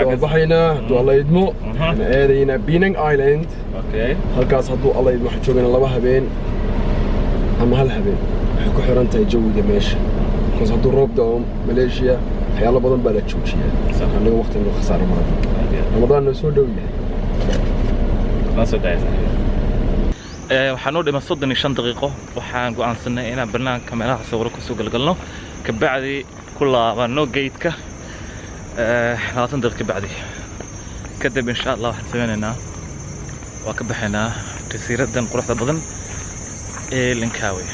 hadda baxaynaa hadduu alla idmo waxaan aadaynaa Penang Island halkaas hadduu alla idmo waxaan joogaynaa 2 habeen ama 1 habeen waxay ku xiran tahay jawiga meesha because hadduu roob da'o Malaysia waxyaalo badan baa la joojiyaa aniga waqtiga khasaaro marada Ramadan soo dhow yahay waxaan u dhiman 35 daqiiqo waxaan go'aansanay inaan barnaamijka meelaha sawiro ku soo galgalno ka bacdi ku laabano gate-ka 20 daqiiqo bacdi kadib insha Allah waxaan sameeynaa waa ka baxaynaa jasiiradan quruxda badan ee Langkawi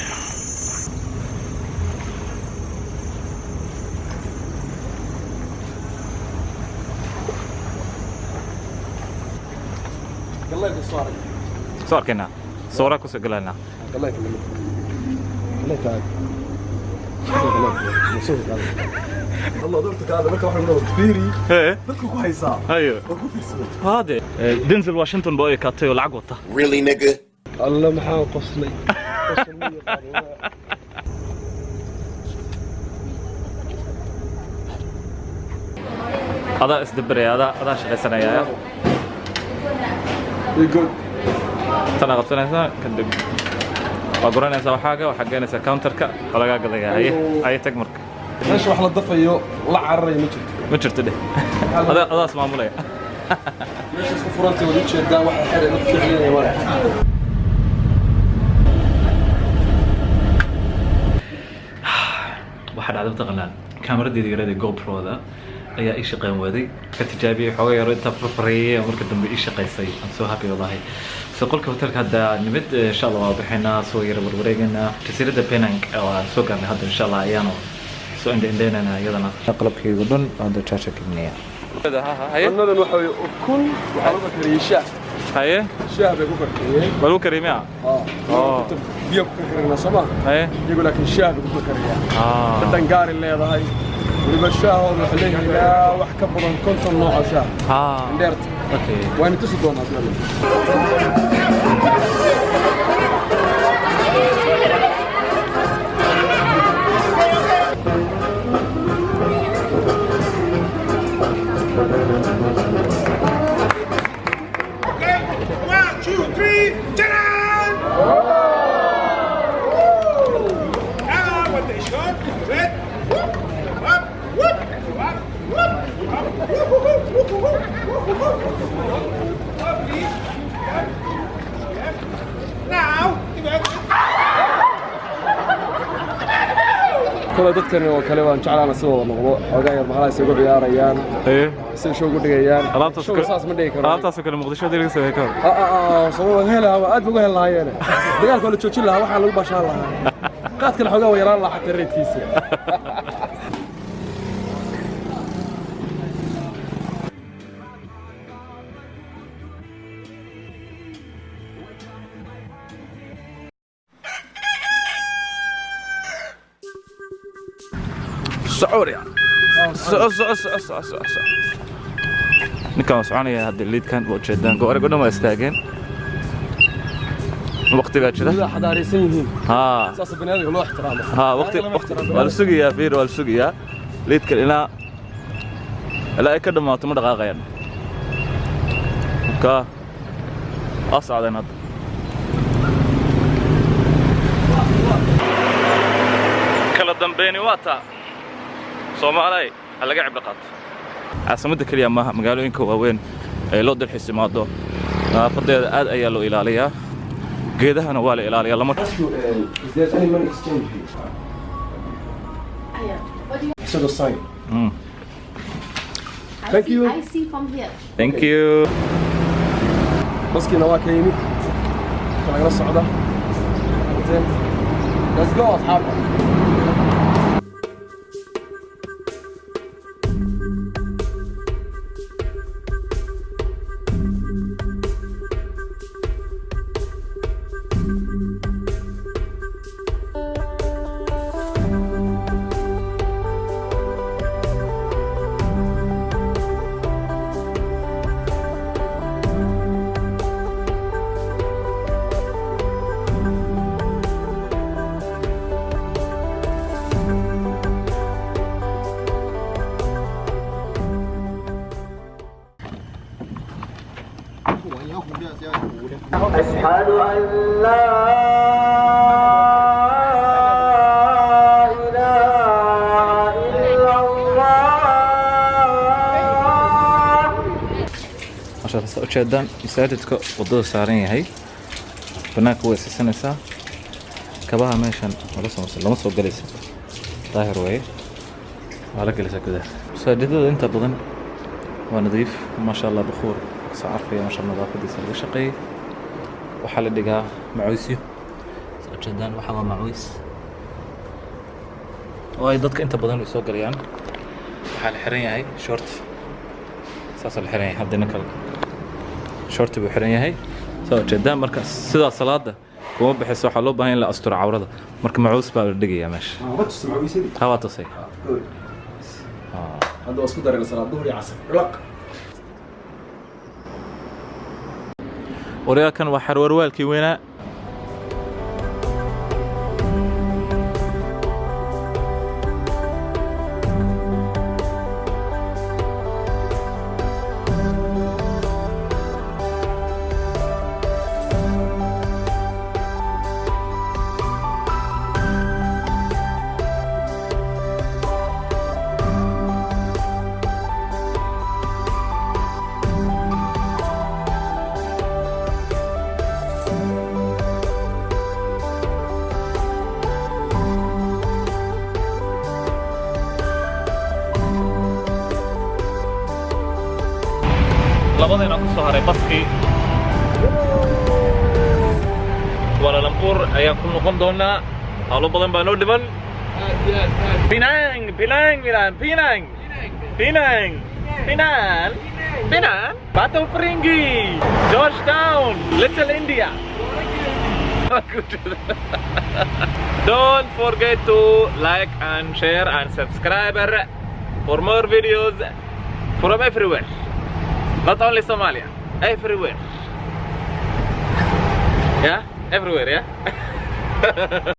صار كنا صورة كوسة قلنا الله يكرمك الله تعال الله دورتك هذا بك واحد من كبيري بك كويسة ايوه هذا دنزل واشنطن بوي كاتيو العقوطة really nigga الله محاو قصني هذا اسدبري هذا شغل سنة يا يقول تنا قبتنا كدب وقرنا سوا حاجة وحقنا كاونتركا ولا قاعد هي تكمرك ليش واحد ضفيه لا عري ما جرت ده هذا اسمه مولاي ليش اسمه فرنسي وديتش دا واحد حرق نفسه يا ولد واحد عدم تغنان كاميرا دي قرادي جو برو ذا ayaa ii shaqeyn waday ka tijaabiyay xogo yar inta farfariyay marka dambe ii shaqeysay I'm so happy wallahi soo qolka hotelka hadda nimid insha Allah waa bixinaa soo yar warwareegana jasiirada Penang oo soo gaarnay hadda insha Allah ayaanu soo indheynana iyadana qalabkaygu dhan hadda chacha kibniya annadan waxa way ukun waxa lagu kariyay shaah haye shaah bay ku kariyay balu karimiya biyo ku kariyay sama haye iyagu laakiin shaah bay ku kariyay dan gaar leedahay والبشاه ومحليه لا وحكة بدن كنت النوع شاه ندرت اوكي وين تصدون هذول كل dadkan oo kale waan jeclaan soo noqdo xogaa yar maxaa isagu ciyaarayaan si show ugu dhigayaan alaabtaas ma dhigi karo alaabtaas kale muqdisho diriga soo heekan sabab helaha aad ugu helaayeen dagaalka la joojin lahaa waxa lagu bashaan lahaa qaadkan xogaa way yaraan lahaa xataa reedkiisa سعوري نكون سعاني هذا اللي كان وجدان قاري قدام استاجن وقت بقى كذا لا حدا ريسين ها اساس بنادي له احترامه ها وقت والسوقيا فير والسوقيا ليد كلنا لا يكدم ما تمر دقائق كا اصعد انا كلا دنبيني واتا Soomaaliya laga cib laqaad caasimada kaliya ma magaalooyinka waaweyn ee loo dalxiis imaado nafaqadeeda aad ayaa loo ilaaliyaa geedahana waa la ilaaliyaa lama Thank you. I see from here. Thank you. Baskina waa ka yimid kala socda let's go asxaab أشهد أن لا إله إلا الله. عشان ujeedaan masaajidka wadada saaran yahay banaanka way siisanaysaa kabaha meeshan lama soo galaysa daahir way waa la galaysaa gudaha masaajidada inta badan waa nadiif maasha Allah bukhur soo arfaya maasha Allah nadaafadiisa laga shaqeeyay waxaa la dhigaa macuusyo ujeedaan waxa waa macuus oo ay dadka inta badan soo galayaan waxaa la xiran yahay short saas la xiran yahay hadana kale short buu xiran yahay soo ujeedaan marka sida salaada kuma bixiso waxa loo baahan in la asturo cawrada marka macuus baa la dhigayaa meesha waa tusay هذا واسكو داري لصلاة الظهر عصر علق وريا كان وحر وروالكي وينا labadayna ku soo haray baskii Kuala Lumpur ayaan ku noqon doonaa hawlo badan baa noo dhiman Penang Batu Ferringhi Georgetown Little India Don't forget to like and share and subscribe for more videos from everywhere. Not only Somalia, everywhere. Yeah, everywhere, yeah.